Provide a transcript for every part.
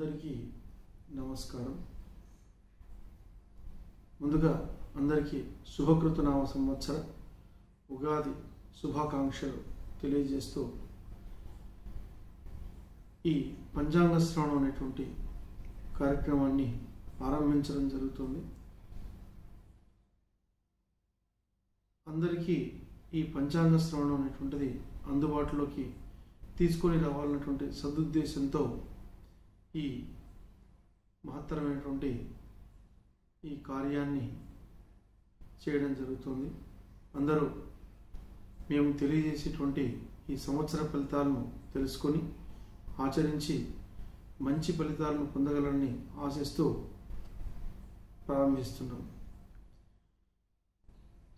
అందరికీ నమస్కారం. ముందుగా అందరికీ శుభకృతనామ సంవత్సర ఉగాది శుభాకాంక్షలు తెలియజేస్తూ ఈ పంచాంగ శ్రవణం అనేటువంటి కార్యక్రమాన్ని ఆరంభించడం జరుగుతుంది. అందరికీ ఈ పంచాంగ శ్రవణం అనేటువంటిది అందుబాటులోకి తీసుకొని రావాలన్నటువంటి సదుద్దేశంతో ఈ మహత్తరమైనటువంటి ఈ కార్యాన్ని చేయడం జరుగుతుంది. అందరూ మేము తెలియజేసేటువంటి ఈ సంవత్సర ఫలితాలను తెలుసుకొని ఆచరించి మంచి ఫలితాలను పొందగలని ఆశిస్తూ ప్రారంభిస్తున్నాం.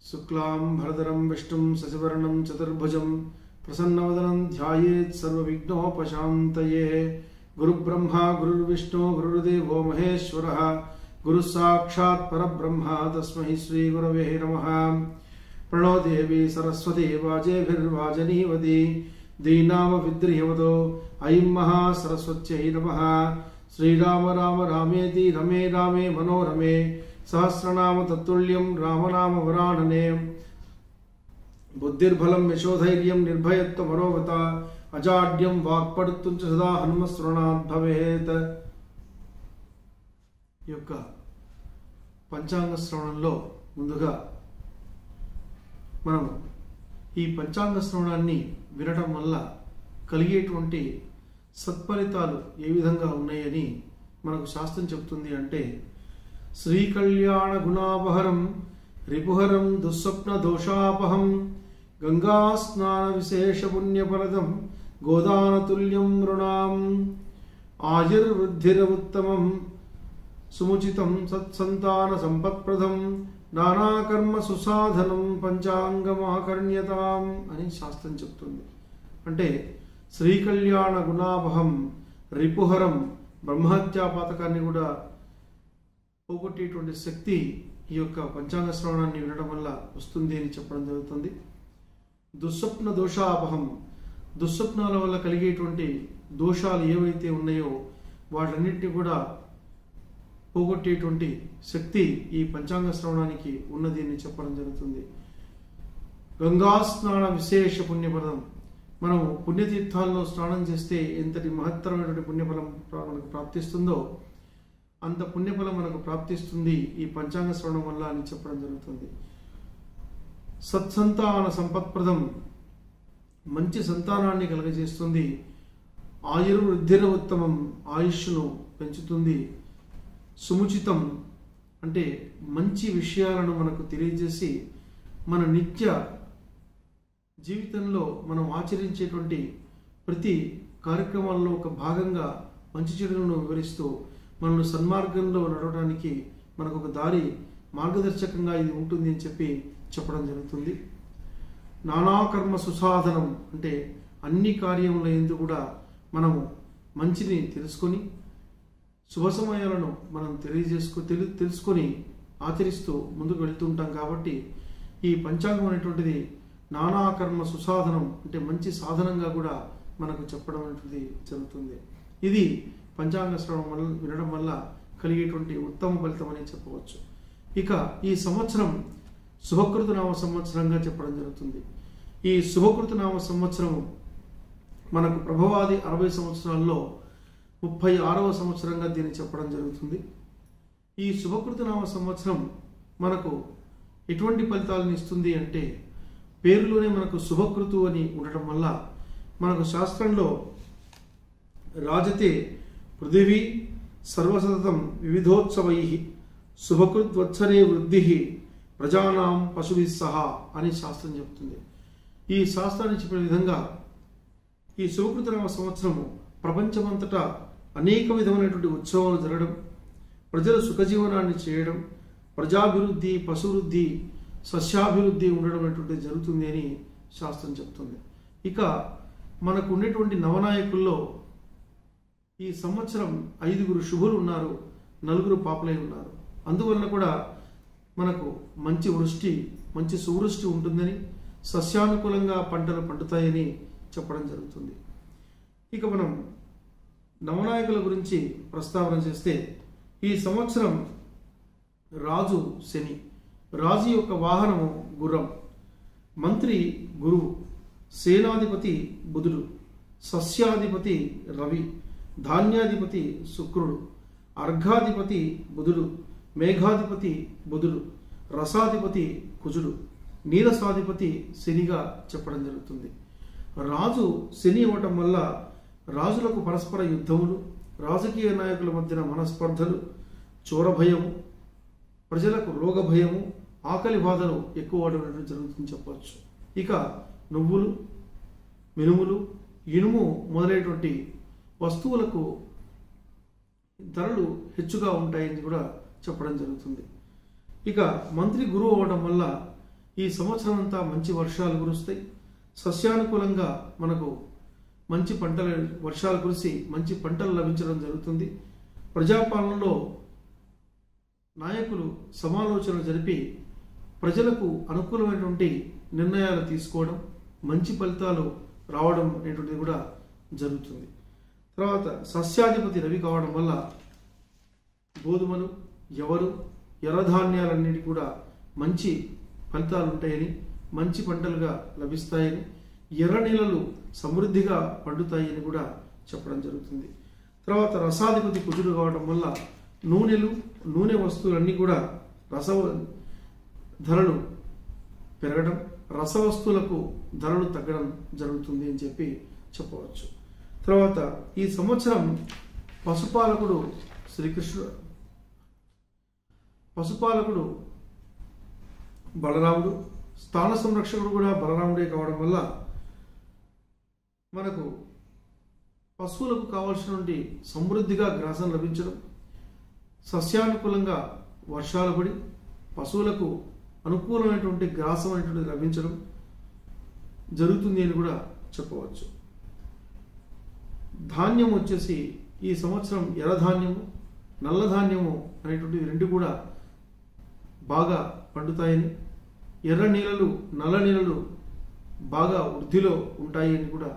శుక్లాం భరధరం విష్ణుం శశివర్ణం చతుర్భుజం ప్రసన్నవదనం ధ్యాయేత్ సర్వవిఘ్నోపశాంతయే. గురుబ్రహ్మ గురుర్విష్ణు గురుర్దేవో మహేశ్వరః గురుః సాక్షాత్ పరబ్రహ్మ తస్మై శ్రీ గురవే నమః. ప్రణో దేవి సరస్వతి వాజేభిర్వాజనీవతి దీనామ విద్రిహవతో ఐం మహా సరస్వత్యై నమః. శ్రీరామ రామ రామేతి రమే రామే మనోరమే సహస్రనామ తత్తుల్యం రామనామ వరాననే. బుద్ధిర్బలం యశోధైర్యం నిర్భయత్వ మనోగత అజాడ్యం వాక్పడుత్తుం చ సదా హనుమస్మరణాత్ భవేత్. ఈ యొక్క పంచాంగ శ్రవణంలో ముందుగా మనం ఈ పంచాంగ శ్రవణాన్ని వినడం వల్ల కలిగేటువంటి సత్ఫలితాలు ఏ విధంగా ఉన్నాయని మనకు శాస్త్రం చెబుతుంది. అంటే శ్రీకళ్యాణ గుణాపహరం రిపుహరం దుస్వప్న దోషాపహం గంగా స్నాన విశేష పుణ్యఫలదం గోదానతుల్యం నృణాం. ఆయుర్వృద్ధిరవుత్తమం సుముచితం సత్సంతాన సంపత్ప్రదం నానాకర్మ సుసాధనం పంచాంగమాకర్ణ్యతాం అని శాస్త్రం చెప్తుంది. అంటే శ్రీకళ్యాణ గుణాపహం రిపుహరం బ్రహ్మహత్యా పాతకాన్ని కూడా పోగొట్టేటువంటి శక్తి ఈ యొక్క పంచాంగ శ్రవణాన్ని వినడం వల్ల వస్తుంది అని చెప్పడం జరుగుతుంది. దుస్వప్న దోషాపహం, దుస్వప్నాల వల్ల కలిగేటువంటి దోషాలు ఏవైతే ఉన్నాయో వాటన్నిటిని కూడా పోగొట్టేటువంటి శక్తి ఈ పంచాంగ శ్రవణానికి ఉన్నది అని చెప్పడం జరుగుతుంది. గంగా స్నాన విశేష పుణ్యఫలం, మనం పుణ్యతీర్థాల్లో స్నానం చేస్తే ఎంతటి మహత్తరమైనటువంటి పుణ్యఫలం మనకు ప్రాప్తిస్తుందో అంత పుణ్యఫలం మనకు ప్రాప్తిస్తుంది ఈ పంచాంగ శ్రవణం వల్ల అని చెప్పడం జరుగుతుంది. సత్సంతాన సంపత్ప్రదం, మంచి సంతానాన్ని కలుగజేస్తుంది. ఆయుర్వృద్ధిర ఉత్తమం, ఆయుష్ను పెంచుతుంది. సుముచితం అంటే మంచి విషయాలను మనకు తెలియజేసి మన నిత్య జీవితంలో మనం ఆచరించేటువంటి ప్రతి కార్యక్రమాల్లో ఒక భాగంగా మంచి చెడులను వివరిస్తూ మనల్ని సన్మార్గంలో నడవడానికి మనకు ఒక దారి మార్గదర్శకంగా ఇది ఉంటుంది అని చెప్పడం జరుగుతుంది. నానాకర్మ సుసాధనం అంటే అన్ని కార్యముల యందు కూడా మనము మంచిని తెలుసుకొని శుభ సమయాలను మనం తెలుసుకొని ఆచరిస్తూ ముందుకు వెళ్తుంటాం. కాబట్టి ఈ పంచాంగం అనేటువంటిది నానాకర్మ సుసాధనం అంటే మంచి సాధనంగా కూడా మనకు చెప్పడం అనేటువంటిది జరుగుతుంది. ఇది పంచాంగ శ్రవణం వల్ల వినడం వల్ల కలిగేటువంటి ఉత్తమ ఫలితం అని చెప్పవచ్చు. ఇక ఈ సంవత్సరం శుభకృతనామ సంవత్సరంగా చెప్పడం జరుగుతుంది. ఈ శుభకృతనామ సంవత్సరం మనకు ప్రభవాది 60 సంవత్సరాల్లో 36వ సంవత్సరంగా దీన్ని చెప్పడం జరుగుతుంది. ఈ శుభకృతనామ సంవత్సరం మనకు ఎటువంటి ఫలితాలను ఇస్తుంది అంటే పేరులోనే మనకు శుభకృతు అని ఉండటం వల్ల మనకు శాస్త్రంలో రాజతే పృథివీ సర్వసతతం వివిధోత్సవై శుభకృద్వత్సరే వృద్ధి ప్రజానాం పశుభి సహా అని శాస్త్రం చెప్తుంది. ఈ శాస్త్రాన్ని చెప్పిన విధంగా ఈ శుభకృతనామ సంవత్సరము ప్రపంచమంతటా అనేక విధమైనటువంటి ఉత్సవాలు జరగడం, ప్రజలు సుఖజీవనాన్ని చేయడం, ప్రజాభివృద్ధి పశువృద్ధి సస్యాభివృద్ధి ఉండడం అనేటువంటి జరుగుతుంది అని శాస్త్రం చెప్తుంది. ఇక మనకు ఉన్నటువంటి నవనాయకుల్లో ఈ సంవత్సరం 5 శుభులు ఉన్నారు, 4 పాపులై ఉన్నారు. అందువలన కూడా మనకు మంచి వృష్టి మంచి సువృష్టి ఉంటుందని సస్యానుకూలంగా పంటలు పండుతాయని చెప్పడం జరుగుతుంది. ఇక మనం నవనాయకుల గురించి ప్రస్తావన చేస్తే ఈ సంవత్సరం రాజు శని, రాజు యొక్క వాహనము గుర్రం, మంత్రి గురువు, సేనాధిపతి బుధుడు, సస్యాధిపతి రవి, ధాన్యాధిపతి శుక్రుడు, అర్ఘాధిపతి బుధుడు, మేఘాధిపతి బుధుడు, రసాధిపతి కుజుడు, నీరసాధిపతి శనిగా చెప్పడం జరుగుతుంది. రాజు శని ఇవ్వటం వల్ల రాజులకు పరస్పర యుద్ధములు, రాజకీయ నాయకుల మధ్యన మనస్పర్ధలు, చోర భయము, ప్రజలకు రోగ భయము, ఆకలి బాధలు ఎక్కువ అవడం జరుగుతుందని చెప్పవచ్చు. ఇక నువ్వులు, మినుములు, ఇనుము మొదలైనటువంటి వస్తువులకు ధరలు హెచ్చుగా ఉంటాయని కూడా చెప్పడం జరుగుతుంది. ఇక మంత్రి గురువు అవ్వడం వల్ల ఈ సంవత్సరం అంతా మంచి వర్షాలు కురుస్తాయి. సస్యానుకూలంగా మనకు మంచి వర్షాలు కురిసి మంచి పంటలు లభించడం జరుగుతుంది. ప్రజాపాలనలో నాయకులు సమాలోచనలు జరిపి ప్రజలకు అనుకూలమైనటువంటి నిర్ణయాలు తీసుకోవడం, మంచి ఫలితాలు రావడం అనేటువంటిది కూడా జరుగుతుంది. తర్వాత సస్యాధిపతి రవి కావడం వల్ల గోధుమలు, ఎర్రధాన్యాలన్నిటి కూడా మంచి ఫలితాలు ఉంటాయని, మంచి పంటలుగా లభిస్తాయని, ఎర్ర నీళ్ళలు సమృద్ధిగా పండుతాయని కూడా చెప్పడం జరుగుతుంది. తర్వాత రసాధిపతి కుజుడు కావడం వల్ల నూనె వస్తువులన్నీ కూడా ధరలు పెరగడం, రసవస్తువులకు ధరలు తగ్గడం జరుగుతుంది అని చెప్పి చెప్పవచ్చు. తర్వాత ఈ సంవత్సరం పశుపాలకుడు బలరాముడు, స్థాన సంరక్షకుడు కూడా బలరాముడే కావడం వల్ల మనకు పశువులకు కావాల్సినటువంటి సమృద్ధిగా గ్రాసం లభించడం, సస్యానుకూలంగా వర్షాలు పడి పశువులకు అనుకూలమైనటువంటి గ్రాసం అనేటువంటిది లభించడం జరుగుతుంది అని కూడా చెప్పవచ్చు. ధాన్యం వచ్చేసి ఈ సంవత్సరం ఎర్రధాన్యము, నల్లధాన్యము అనేటువంటివి రెండు కూడా బాగా పండుతాయని, ఎర్ర నీళ్ళలు, నల్ల నీళ్ళలు బాగా వృద్ధిలో ఉంటాయి అని కూడా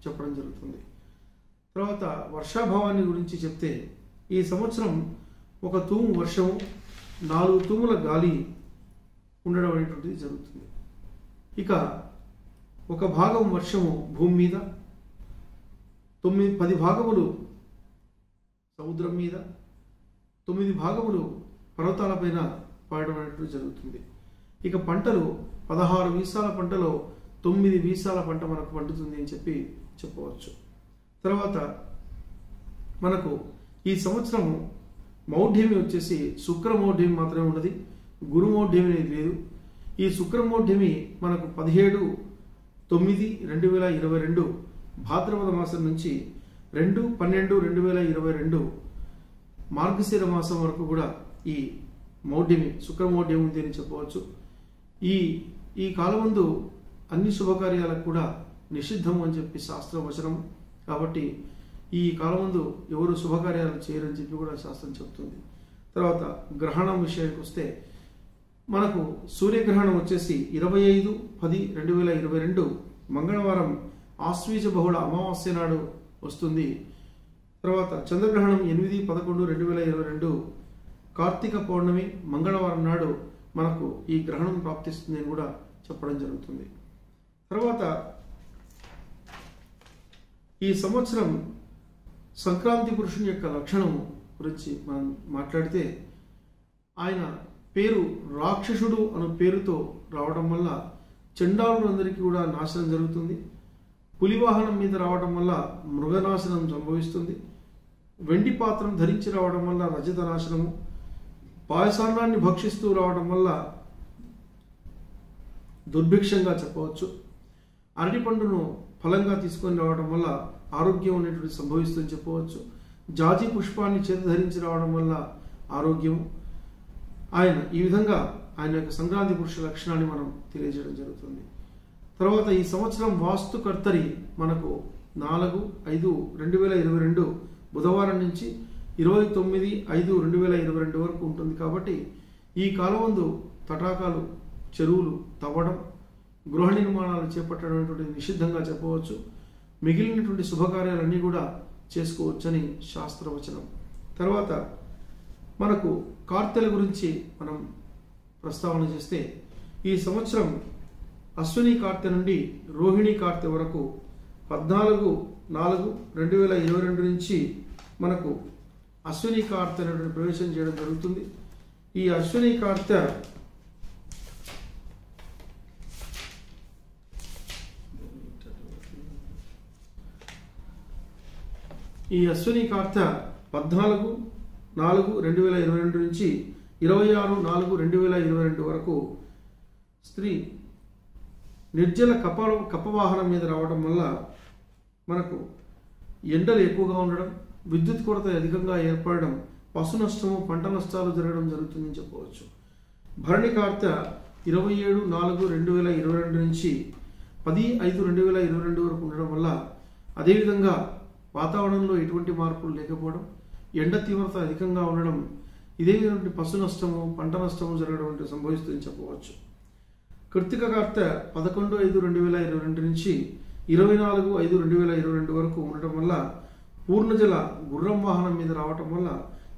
చెప్పడం జరుగుతుంది. తర్వాత వర్షాభావాన్ని గురించి చెప్తే ఈ సంవత్సరం 1 తూము వర్షము, 4 తూముల గాలి ఉండడం అనేటువంటిది జరుగుతుంది. ఇక 1 భాగం వర్షము భూమి మీద, 10 భాగములు సముద్రం మీద, 9 భాగములు పర్వతాలపైన పడడం అనేటువంటి జరుగుతుంది. ఇక పంటలు 16 వీసాల పంటలో 9 వీసాల పంట మనకు పండుతుంది అని చెప్పవచ్చు. తర్వాత మనకు ఈ సంవత్సరం మౌఢ్యమి వచ్చేసి శుక్రమౌఢ్యమి మాత్రమే ఉన్నది, గురుమౌఢ్యమి అనేది లేదు. ఈ శుక్రమౌఢ్యమి మనకు 17/9/2022 భాద్రపద మాసం నుంచి 2/12/2022 మార్గశిర మాసం వరకు కూడా ఈ శుక్రమౌఢ్యం ఉంది అని చెప్పవచ్చు. ఈ కాలమందు అన్ని శుభకార్యాలకు కూడా నిషిద్ధం అని చెప్పి శాస్త్రం వచనం కాబట్టి ఈ కాలమందు ఎవరు శుభకార్యాలు చేయరని చెప్పి కూడా శాస్త్రం చెప్తుంది. తర్వాత గ్రహణం విషయానికి వస్తే మనకు సూర్యగ్రహణం వచ్చేసి 25/10/2022 మంగళవారం ఆశ్వీజ బహుళ అమావాస్య నాడు వస్తుంది. తర్వాత చంద్రగ్రహణం 8/11/2022 కార్తీక పౌర్ణమి మంగళవారం నాడు మనకు ఈ గ్రహణం ప్రాప్తిస్తుంది అని కూడా చెప్పడం జరుగుతుంది. తర్వాత ఈ సంవత్సరం సంక్రాంతి పురుషుని యొక్క లక్షణం గురించి మనం మాట్లాడితే ఆయన పేరు రాక్షసుడు అనే పేరుతో రావడం వల్ల చండాలులందరికీ కూడా నాశనం జరుగుతుంది. పులివాహనం మీద రావడం వల్ల మృగనాశనం సంభవిస్తుంది. వెండి పాత్రం ధరించి రావడం వల్ల రజత నాశనము, పాయసాన్నాన్ని భక్షిస్తూ రావడం వల్ల దుర్భిక్షంగా చెప్పవచ్చు. అరటి పండును ఫలంగా తీసుకొని రావడం వల్ల ఆరోగ్యం అనేటువంటి సంభవిస్తుందని చెప్పవచ్చు. జాజి పుష్పాన్ని చేతి ధరించి రావడం వల్ల ఆరోగ్యం. ఈ విధంగా ఆయన యొక్క సంక్రాంతి పురుష లక్షణాన్ని మనం తెలియజేయడం జరుగుతుంది. తర్వాత ఈ సంవత్సరం వాస్తుకర్తరి మనకు 4/5/2022 బుధవారం నుంచి 29/5/2022 వరకు ఉంటుంది. కాబట్టి ఈ కాలమందు తటాకాలు, చెరువులు తవ్వడం, గృహ నిర్మాణాలు చేపట్టడం నిషిద్ధంగా చెప్పవచ్చు. మిగిలినటువంటి శుభకార్యాలన్నీ కూడా చేసుకోవచ్చని శాస్త్రవచనం. తర్వాత మనకు కార్తెల గురించి మనం ప్రస్తావన చేస్తే, ఈ సంవత్సరం అశ్విని కార్తె నుండి రోహిణి కార్తె వరకు 14/4/2022 నుంచి మనకు అశ్విని కార్తె అనేటువంటి ప్రవేశం చేయడం జరుగుతుంది. ఈ అశ్విని కార్తె ఈ అశ్విని కార్తె 14/4/2022 నుంచి 26/4/2022 వరకు స్త్రీ నిర్జల కప్పవాహనం మీద రావడం వల్ల మనకు ఎండలు ఎక్కువగా ఉండడం, విద్యుత్ కొరత అధికంగా ఏర్పడడం, పశు నష్టము, పంట నష్టాలు జరగడం జరుగుతుందని చెప్పవచ్చు. భరణి కార్తె 27/4/2022 నుంచి 10/5/2022 వరకు ఉండడం వల్ల, అదేవిధంగా వాతావరణంలో ఎటువంటి మార్పులు లేకపోవడం, ఎండ తీవ్రత అధికంగా ఉండడం, ఇదే విధంగా పశు నష్టము, పంట నష్టము జరగడం అంటే సంభవిస్తుందని చెప్పవచ్చు. కృత్తిక కార్తె 11/5/2022 నుంచి 24/5/2022 వరకు ఉండటం వల్ల, పూర్ణజల గుర్రం వాహనం మీద రావటం వల్ల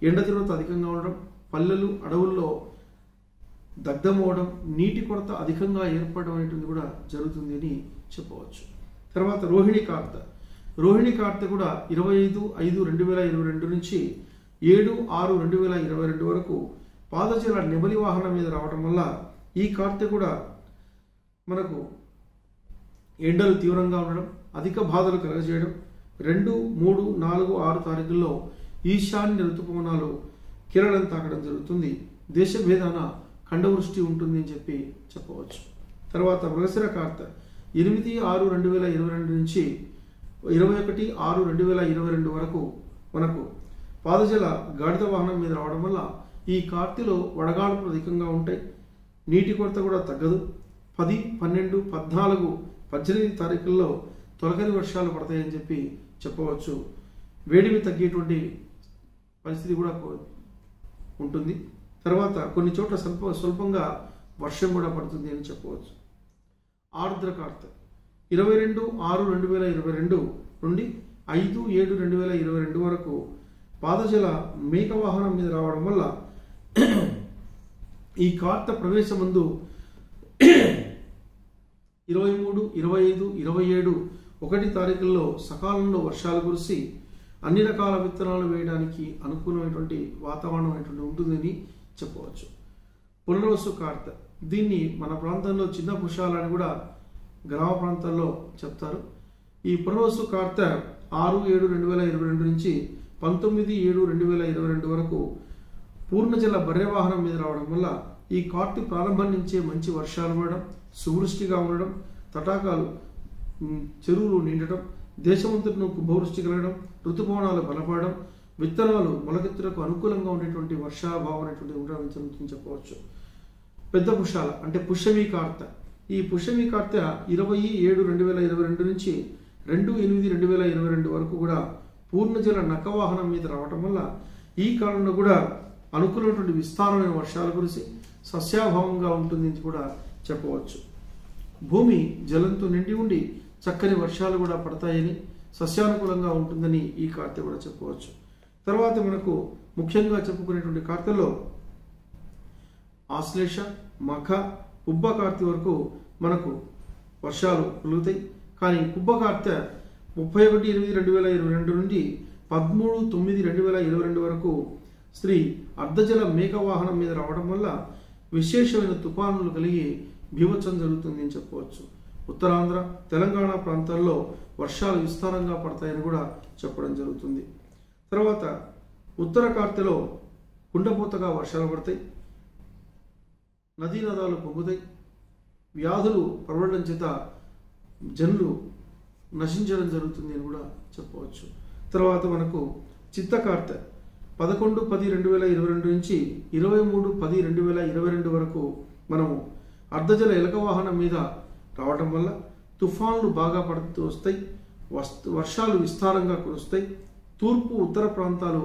ఎండ తీవ్రత అధికంగా ఉండడం, పల్లెలు అడవుల్లో దగ్ధమవడం, నీటి కొరత అధికంగా ఏర్పడడం అనేటువంటి కూడా జరుగుతుంది అని చెప్పవచ్చు. తర్వాత రోహిణి కార్తె కూడా 25/5/2022 నుంచి 7/6/2022 వరకు పాదజల నెమలి వాహనం మీద రావడం వల్ల, ఈ కార్తె కూడా మనకు ఎండలు తీవ్రంగా ఉండడం, అధిక బాధలు కలగజేయడం, 2, 3, 4, 6 తారీఖుల్లో ఈశాన్య ఋతుపవనాలు కేరళను తాకడం జరుగుతుంది. దేశభేదాన ఖండవృష్టి ఉంటుంది అని చెప్పవచ్చు. తర్వాత మృగశిర కార్తె 8/6/2022 నుంచి 21/6/2022 వరకు మనకు పాదజల గాడిద వాహనం మీద రావడం వల్ల, ఈ కార్తెలో వడగాడుపులు అధికంగా ఉంటాయి, నీటి కొరత కూడా తగ్గదు. 10, 12, 14, 18 తారీఖుల్లో తొలకరి వర్షాలు పడతాయని చెప్పవచ్చు. వేడిమి తగ్గేటువంటి పరిస్థితి కూడా ఉంటుంది. తర్వాత కొన్ని చోట్ల స్వల్పంగా వర్షం కూడా పడుతుంది అని చెప్పవచ్చు. ఆర్ద్ర కార్తె 22/6/2022 నుండి 5/7/2022 వరకు పాదజల మేక వాహనం మీద రావడం వల్ల, ఈ కార్తె ప్రవేశమందు 23, 25, 27, 1 తారీఖుల్లో సకాలంలో వర్షాలు కురిసి అన్ని రకాల విత్తనాలు వేయడానికి అనుకూలమైనటువంటి వాతావరణం ఉంటుందని చెప్పవచ్చు. పునర్వసు కార్తె, దీన్ని మన ప్రాంతంలో చిన్న పుష్పాలని కూడా గ్రామ ప్రాంతాల్లో చెప్తారు. ఈ పునర్వసు కార్తె 6/7/2022 నుంచి 19/7/2022 వరకు పూర్ణజల బర్రె వాహనం మీద రావడం వల్ల, ఈ కార్తె ప్రారంభం నుంచే మంచి వర్షాలు పడడం, సువృష్టిగా ఉండడం, తటాకాలు చెరువులు నిండటం, దేశమంతటను కుంభవృష్టి కలగడం, ఋతుపవనాలు బలపడడం, విత్తనాలు మొలకెత్తులకు అనుకూలంగా ఉండేటువంటి వర్షాభావం అనేటువంటి ఉండడం జరుగుతుందని చెప్పవచ్చు. పెద్ద పుష్పాల అంటే పుష్యమి కార్తె, ఈ పుష్యమి కార్తె 20/7/2022 నుంచి 2/8/2022 వరకు కూడా పూర్ణజల నక్క వాహనం మీద రావటం వల్ల, ఈ కాలంలో కూడా అనుకూలమైనటువంటి విస్తారమైన వర్షాలు కురిసి సస్యాభావంగా ఉంటుందని కూడా చెప్పవచ్చు. భూమి జలంతో నిండి ఉండి చక్కని వర్షాలు కూడా పడతాయని, సస్యానుకూలంగా ఉంటుందని ఈ కార్తె కూడా చెప్పవచ్చు. తర్వాత మనకు ముఖ్యంగా చెప్పుకునేటువంటి కార్తెల్లో ఆశ్లేష, మఖ, పుబ్బ కార్తె వరకు మనకు వర్షాలు కలుగుతాయి. కానీ పుబ్బ కార్తె 31/8/2022 నుండి 13/9/2022 వరకు స్త్రీ అర్ధజల మేక వాహనం మీద రావడం వల్ల విశేషమైన తుఫానులు కలిగి బీభత్సం జరుగుతుంది అని చెప్పవచ్చు. ఉత్తరాంధ్ర, తెలంగాణ ప్రాంతాల్లో వర్షాలు విస్తారంగా పడతాయని కూడా చెప్పడం జరుగుతుంది. తర్వాత ఉత్తర కార్తెలో కుండపోతగా వర్షాలు పడతాయి, నదీ నదాలు పొంగుతాయి, వ్యాధులు ప్రబలడం చేత జనులు నశించడం జరుగుతుంది అని కూడా చెప్పవచ్చు. తర్వాత మనకు చిత్త కార్తె 11/10/2022 నుంచి 23/10/2022 వరకు మనము అర్ధజల ఎలక వాహనం మీద రావడం వల్ల తుఫాన్లు బాగా పడుతూ వస్తాయి, వర్షాలు విస్తారంగా కురుస్తాయి, తూర్పు ఉత్తర ప్రాంతాలు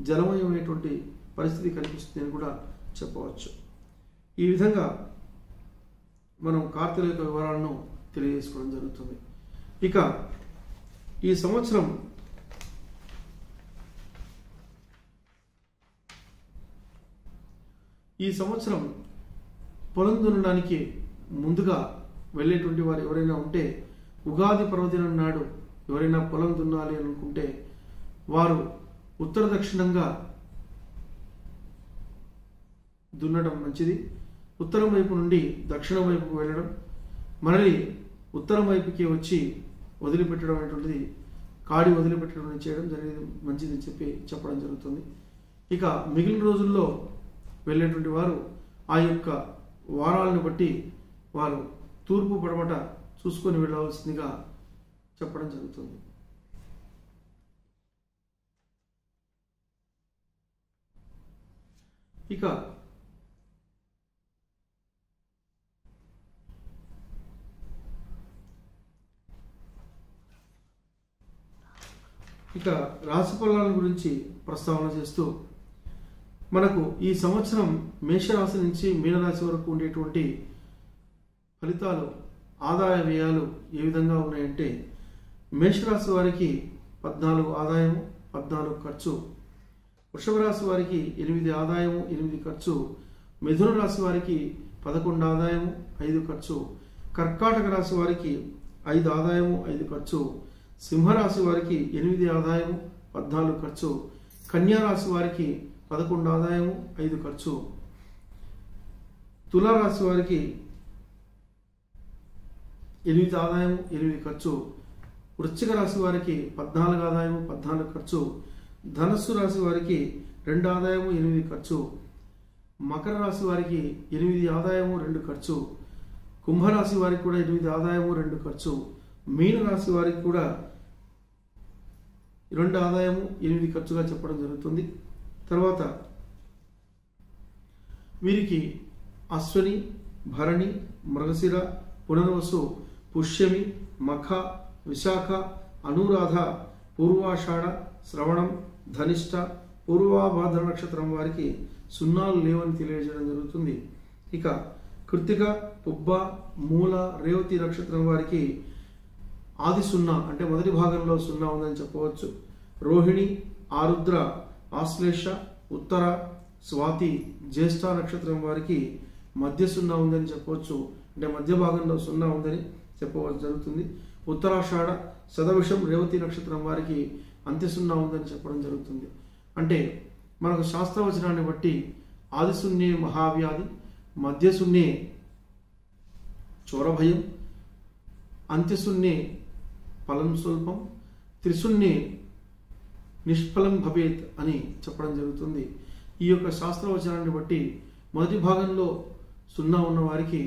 జలమయమైనటువంటి పరిస్థితి కనిపిస్తుంది అని కూడా చెప్పవచ్చు. ఈ విధంగా మనం కార్తెల యొక్క వివరాలను తెలియజేసుకోవడం జరుగుతుంది. ఇక ఈ సంవత్సరం ఈ సంవత్సరం పొలం దున్నడానికి ముందుగా వెళ్ళేటువంటి వారు ఎవరైనా ఉంటే ఉగాది పర్వదినం నాడు ఎవరైనా పొలం దున్నాలి అనుకుంటే వారు ఉత్తర దక్షిణంగా దున్నడం మంచిది. ఉత్తరం వైపు నుండి దక్షిణం వైపుకు వెళ్ళడం, మళ్ళీ ఉత్తరం వైపుకి వచ్చి వదిలిపెట్టడం అనేటువంటిది, కాడి వదిలిపెట్టడం చేయడం జరిగేది మంచిది చెప్పడం జరుగుతుంది. ఇక మిగిలిన రోజుల్లో వెళ్ళేటువంటి వారు ఆ యొక్క వారాలను బట్టి వారు తూర్పు పడమట చూసుకొని వెళ్ళవలసిందిగా చెప్పడం జరుగుతుంది. ఇక రాశి ఫలాల గురించి ప్రస్తావన చేస్తూ మనకు ఈ సంవత్సరం మేషరాశి నుంచి మీనరాశి వరకు ఉండేటువంటి ఫలితాలు, ఆదాయ వ్యయాలు ఏ విధంగా ఉన్నాయంటే, మేషరాశి వారికి 14 ఆదాయము 14 ఖర్చు, వృషభ రాశి వారికి 8 ఆదాయము 8 ఖర్చు, మిథున రాశి వారికి 11 ఆదాయము 5 ఖర్చు, కర్కాటక రాశి వారికి 5 ఆదాయము 5 ఖర్చు, సింహరాశి వారికి 8 ఆదాయము 14 ఖర్చు, కన్యా రాశి వారికి 11 ఆదాయము 5 ఖర్చు, తులారాశి వారికి 8 ఆదాయము 8 ఖర్చు, వృశ్చిక రాశి వారికి 14 ఆదాయము 14 ఖర్చు, ధనస్సు రాశి వారికి 2 ఆదాయము 8 ఖర్చు, మకర రాశి వారికి 8 ఆదాయము 2 ఖర్చు, కుంభరాశి వారికి కూడా 8 ఆదాయము 2 ఖర్చు, మీన రాశి వారికి కూడా 2 ఆదాయము 8 ఖర్చుగా చెప్పడం జరుగుతుంది. తర్వాత వీరికి అశ్విని, భరణి, మృగశిర, పునర్వసు, పుష్యమి, మఖ, విశాఖ, అనురాధ, పూర్వాషాఢ, శ్రవణం, ధనిష్ట, పూర్వాభాద్ర నక్షత్రం వారికి సున్నాలు లేవని తెలియజేయడం జరుగుతుంది. ఇక కృత్తిక, పుబ్బ, మూల, రేవతి నక్షత్రం వారికి ఆది 0 అంటే మొదటి భాగంలో 0 ఉందని చెప్పవచ్చు. రోహిణి, ఆరుద్ర, ఆశ్లేష, ఉత్తర, స్వాతి, జ్యేష్ఠ నక్షత్రం వారికి మధ్య 0 ఉందని చెప్పవచ్చు. అంటే మధ్య భాగంలో 0 ఉందని చెప్పవచ్చు జరుగుతుంది. ఉత్తరాషాఢ, శతవిషం, రేవతి నక్షత్రం వారికి అంత్య 0 ఉందని చెప్పడం జరుగుతుంది. అంటే మనకు శాస్త్రవచనాన్ని బట్టి ఆది 0 మహావ్యాధి, మధ్య 0 చోరభయం, అంత్య 0 ఫలం స్వల్పం, త్రిశూన్యే నిష్ఫలం భవేత్ అని చెప్పడం జరుగుతుంది. ఈ యొక్క శాస్త్రవచనాన్ని బట్టి మొదటి భాగంలో 0 ఉన్న వారికి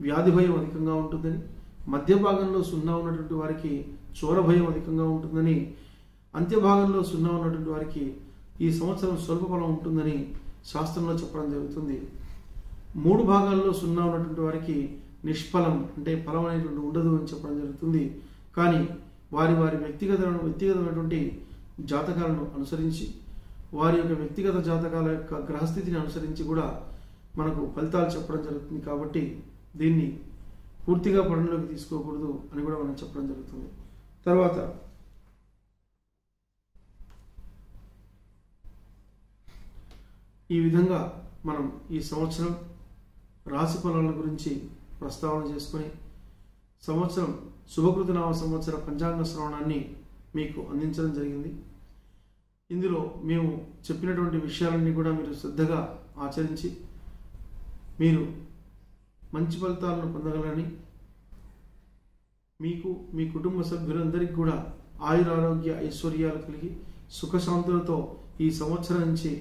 వ్యాధి భయం అధికంగా ఉంటుందని, మధ్య భాగంలో 0 ఉన్నటువంటి వారికి చోర భయం అధికంగా ఉంటుందని, అంత్య భాగంలో 0 ఉన్నటువంటి వారికి ఈ సంవత్సరం స్వల్ప ఫలం ఉంటుందని శాస్త్రంలో చెప్పడం జరుగుతుంది. 3 భాగాల్లో 0 ఉన్నటువంటి వారికి నిష్ఫలం అంటే ఫలం అనేటువంటి ఉండదు అని చెప్పడం జరుగుతుంది. కానీ వారి వారి వ్యక్తిగతమైనటువంటి జాతకాలను అనుసరించి, వారి యొక్క వ్యక్తిగత జాతకాల యొక్క గ్రహస్థితిని అనుసరించి కూడా మనకు ఫలితాలు చెప్పడం జరుగుతుంది. కాబట్టి దీన్ని పూర్తిగా పరిగణలోకి తీసుకోకూడదు అని కూడా మనం చెప్పడం జరుగుతుంది. తర్వాత ఈ విధంగా మనం ఈ సంవత్సరం రాశి ఫలాల గురించి ప్రస్తావన చేసుకొని సంవత్సరం శుభకృతనామ సంవత్సర పంచాంగ శ్రవణాన్ని మీకు అందించడం జరిగింది. ఇందులో మేము చెప్పినటువంటి విషయాలన్నీ కూడా మీరు శ్రద్ధగా ఆచరించి మీరు మంచి ఫలితాలను పొందగలని, మీకు మీ కుటుంబ సభ్యులందరికీ కూడా ఆయురారోగ్య ఐశ్వర్యాలు కలిగి సుఖశాంతులతో ఈ సంవత్సరం నుంచి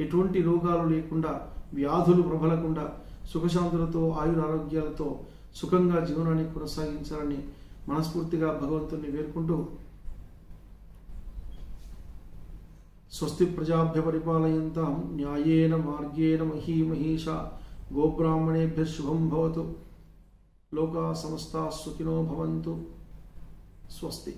ఎటువంటి రోగాలు లేకుండా, వ్యాధులు ప్రబలకుండా సుఖశాంతులతో ఆయురారోగ్యాలతో సుఖంగా జీవనాన్ని కొనసాగించాలని మనస్ఫూర్తిగా భగవంతుని వేడుకుంటూ, స్వస్తి ప్రజాభ్య పరిపాలయంతాం న్యాయేన మార్గేణ మహీమహీషా గోబ్రాహ్మణేభ్య శుభం భవతు. లోకా సమస్తా సుఖినో భవంతు. స్వస్తి.